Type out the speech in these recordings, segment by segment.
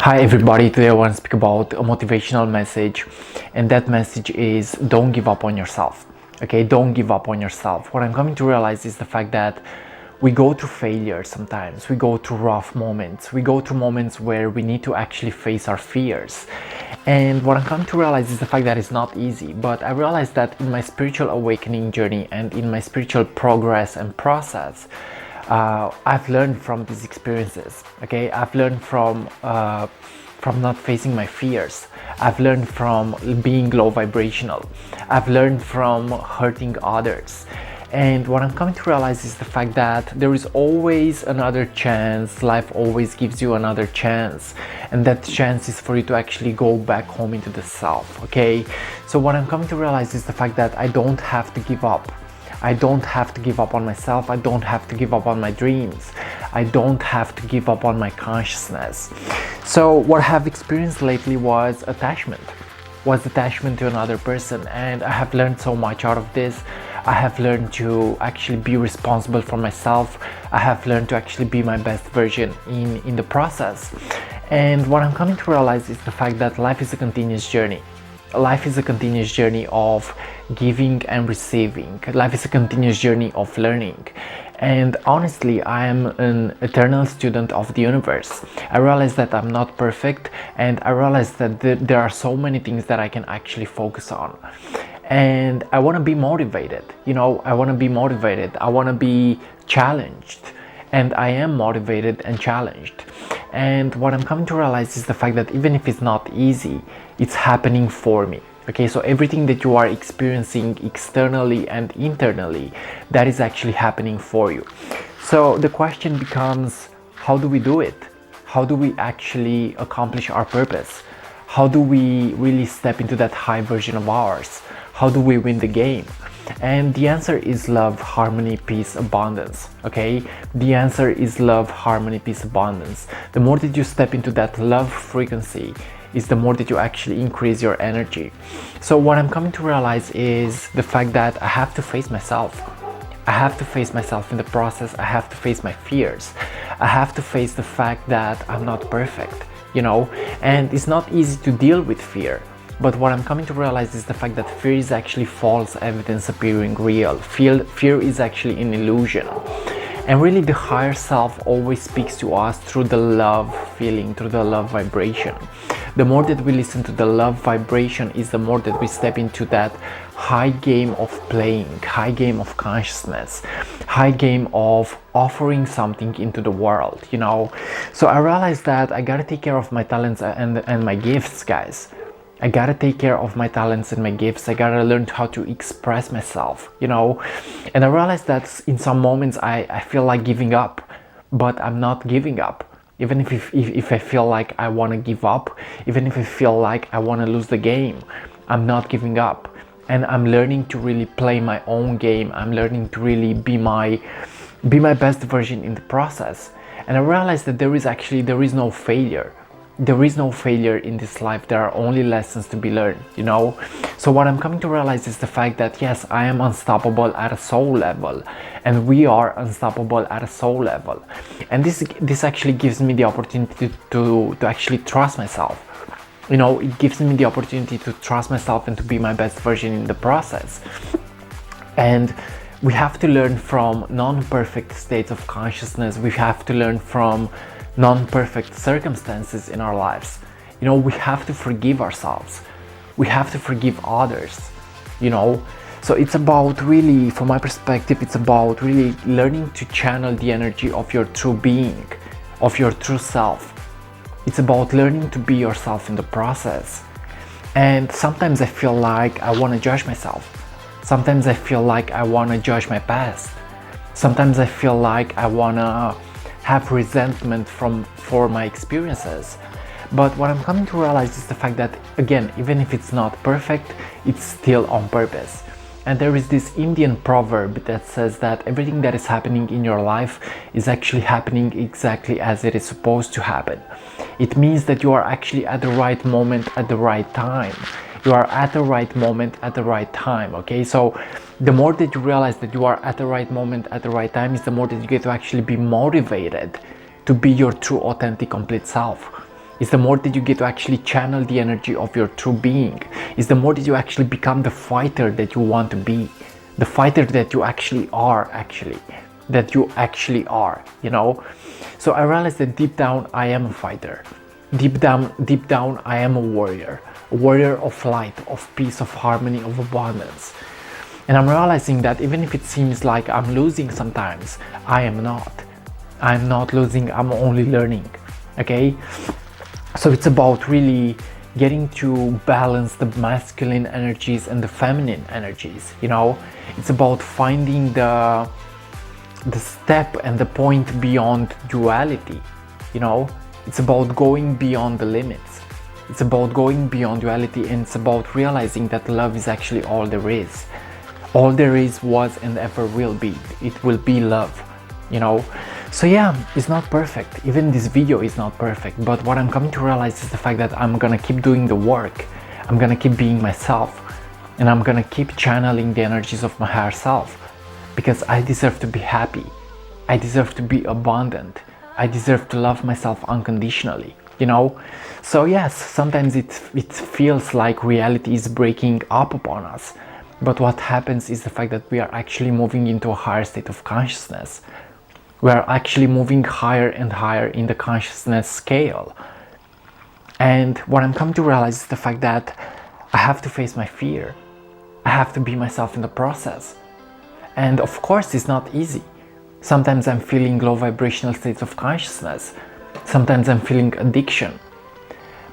Hi everybody, today I want to speak about a motivational message, and that message is don't give up on yourself. Okay, don't give up on yourself. What I'm coming to realize is the fact that we go through failure sometimes, we go through rough moments, we go through moments where we need to actually face our fears. And what I'm coming to realize is the fact that it's not easy, but I realized that in my spiritual awakening journey and in my spiritual progress and process, I've learned from these experiences. Okay, I've learned from not facing my fears. I've learned from being low vibrational. I've learned from hurting others. And what I'm coming to realize is the fact that there is always another chance. Life always gives you another chance, and that chance is for you to actually go back home into the self. Okay, so what I'm coming to realize is the fact that I don't have to give up. I don't have to give up on myself. I don't have to give up on my dreams. I don't have to give up on my consciousness. So what I have experienced lately was attachment to another person, and I have learned so much out of this. I have learned to actually be responsible for myself. I have learned to actually be my best version in the process. And what I'm coming to realize is the fact that life is a continuous journey. Life is a continuous journey of giving and receiving. Life is a continuous journey of learning. And honestly, I am an eternal student of the universe. I realize that I'm not perfect, and I realize that there are so many things that I can actually focus on. And I want to be motivated. I want to be motivated. I want to be challenged. And I am motivated and challenged. And what I'm coming to realize is the fact that even if it's not easy, it's happening for me. Okay, so everything that you are experiencing externally and internally, that is actually happening for you. So the question becomes, how do we do it? How do we actually accomplish our purpose? How do we really step into that high version of ours? How do we win the game? And the answer is love, harmony, peace, abundance. Okay, the answer is love, harmony, peace, abundance. The more that you step into that love frequency, is the more that you actually increase your energy. So what I'm coming to realize is the fact that I have to face myself. I have to face myself in the process. I have to face my fears. I have to face the fact that I'm not perfect, and it's not easy to deal with fear. But what I'm coming to realize is the fact that fear is actually false evidence appearing real. Fear is actually an illusion. And really the higher self always speaks to us through the love feeling, through the love vibration. The more that we listen to the love vibration is the more that we step into that high game of playing, high game of consciousness, high game of offering something into the world, So I realized that I gotta take care of my talents and my gifts, guys. I gotta take care of my talents and my gifts. I gotta learn how to express myself, And I realized that in some moments I feel like giving up, but I'm not giving up. Even if I feel like I want to give up, even if I feel like I want to lose the game, I'm not giving up. And I'm learning to really play my own game. I'm learning to really be my best version in the process. And I realized that there is no failure. There is no failure in this life. There are only lessons to be learned, So what I'm coming to realize is the fact that yes, I am unstoppable at a soul level, and we are unstoppable at a soul level. And this actually gives me the opportunity to actually trust myself. It gives me the opportunity to trust myself and to be my best version in the process. And we have to learn from non-perfect states of consciousness. We have to learn from non-perfect circumstances in our lives. We have to forgive ourselves. We have to forgive others, So it's about really, from my perspective, it's about really learning to channel the energy of your true being, of your true self. It's about learning to be yourself in the process. And sometimes I feel like I want to judge myself. Sometimes I feel like I want to judge my past. Sometimes I feel like I want to have resentment for my experiences. But what I'm coming to realize is the fact that, again, even if it's not perfect, it's still on purpose. And there is this Indian proverb that says that everything that is happening in your life is actually happening exactly as it is supposed to happen. It means that you are actually at the right moment at the right time. You are at the right moment at the right time, okay? So the more that you realize that you are at the right moment at the right time is the more that you get to actually be motivated to be your true, authentic, complete self. It's the more that you get to actually channel the energy of your true being. It's the more that you actually become the fighter that you want to be, the fighter that you actually are, you know. So I realized that deep down I am a fighter. Deep down I am a warrior of light, of peace, of harmony, of abundance. And I'm realizing that even if it seems like I'm losing sometimes, I am not. I'm not losing, I'm only learning. Okay? So it's about really getting to balance the masculine energies and the feminine energies, you know. It's about finding the step and the point beyond duality, you know. It's about going beyond the limits. It's about going beyond duality, and it's about realizing that love is actually all there is. All there is, was, and ever will be. It will be love, you know. So yeah, it's not perfect. Even this video is not perfect, but what I'm coming to realize is the fact that I'm gonna keep doing the work. I'm gonna keep being myself, and I'm gonna keep channeling the energies of my higher self, because I deserve to be happy. I deserve to be abundant. I deserve to love myself unconditionally, you know. So yes, sometimes it feels like reality is breaking up upon us, but what happens is the fact that we are actually moving into a higher state of consciousness. We are actually moving higher and higher in the consciousness scale. And what I'm coming to realize is the fact that I have to face my fear. I have to be myself in the process. And of course, it's not easy. Sometimes I'm feeling low vibrational states of consciousness. Sometimes I'm feeling addiction.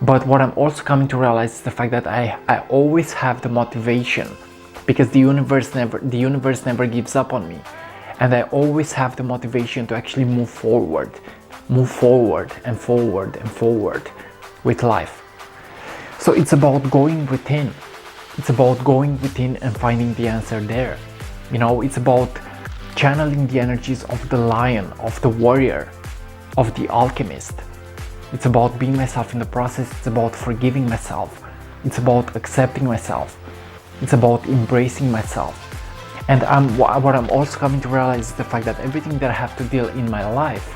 But what I'm also coming to realize is the fact that I always have the motivation, because the universe never gives up on me. And I always have the motivation to actually move forward and forward and forward with life. So it's about going within. It's about going within and finding the answer there. You know, it's about channeling the energies of the lion, of the warrior, of the alchemist. It's about being myself in the process. It's about forgiving myself. It's about accepting myself. It's about embracing myself. And what I'm also coming to realize is the fact that everything that I have to deal in my life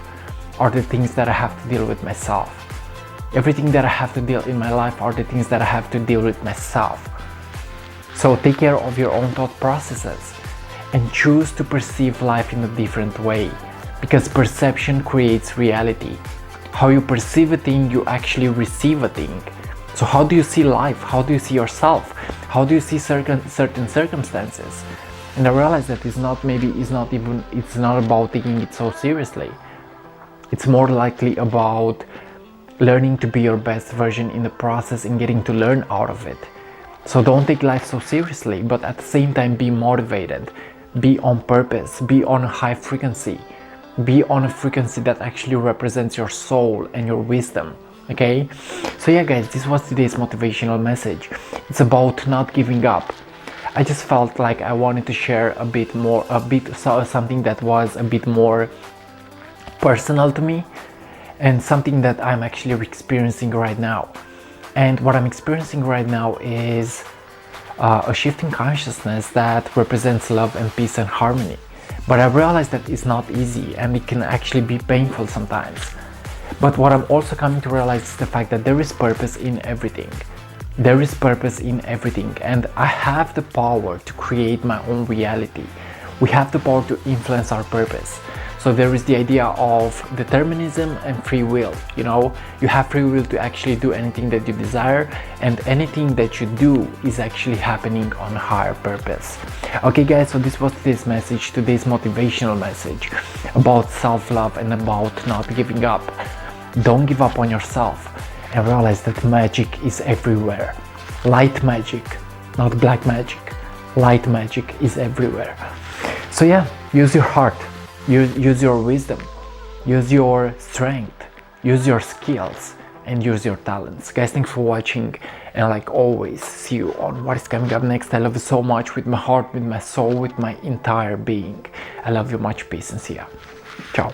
are the things that I have to deal with myself. Everything that I have to deal in my life are the things that I have to deal with myself. So take care of your own thought processes and choose to perceive life in a different way, because perception creates reality. How you perceive a thing, you actually receive a thing. So how do you see life? How do you see yourself? How do you see certain circumstances? And I realized that it's not about taking it so seriously. It's more likely about learning to be your best version in the process and getting to learn out of it. So don't take life so seriously, but at the same time be motivated, be on purpose, be on a high frequency, be on a frequency that actually represents your soul and your wisdom. Okay? So yeah guys, this was today's motivational message. It's about not giving up. I just felt like I wanted to share something that was a bit more personal to me, and something that I'm actually experiencing right now. And what I'm experiencing right now is a shift in consciousness that represents love and peace and harmony. But I realized that it's not easy, and it can actually be painful sometimes. But what I'm also coming to realize is the fact that there is purpose in everything. There is purpose in everything, and I have the power to create my own reality. We have the power to influence our purpose. So there is the idea of determinism and free will. You know, you have free will to actually do anything that you desire, and anything that you do is actually happening on higher purpose. Okay guys, so this was today's message, today's motivational message about self-love and about not giving up. Don't give up on yourself, and realize that magic is everywhere. Light magic, not black magic. Light magic is everywhere. So yeah, use your heart, use your wisdom, use your strength, use your skills, and use your talents. Guys, thanks for watching, and like always, see you on what is coming up next. I love you so much, with my heart, with my soul, with my entire being. I love you much. Peace and see ya. Ciao.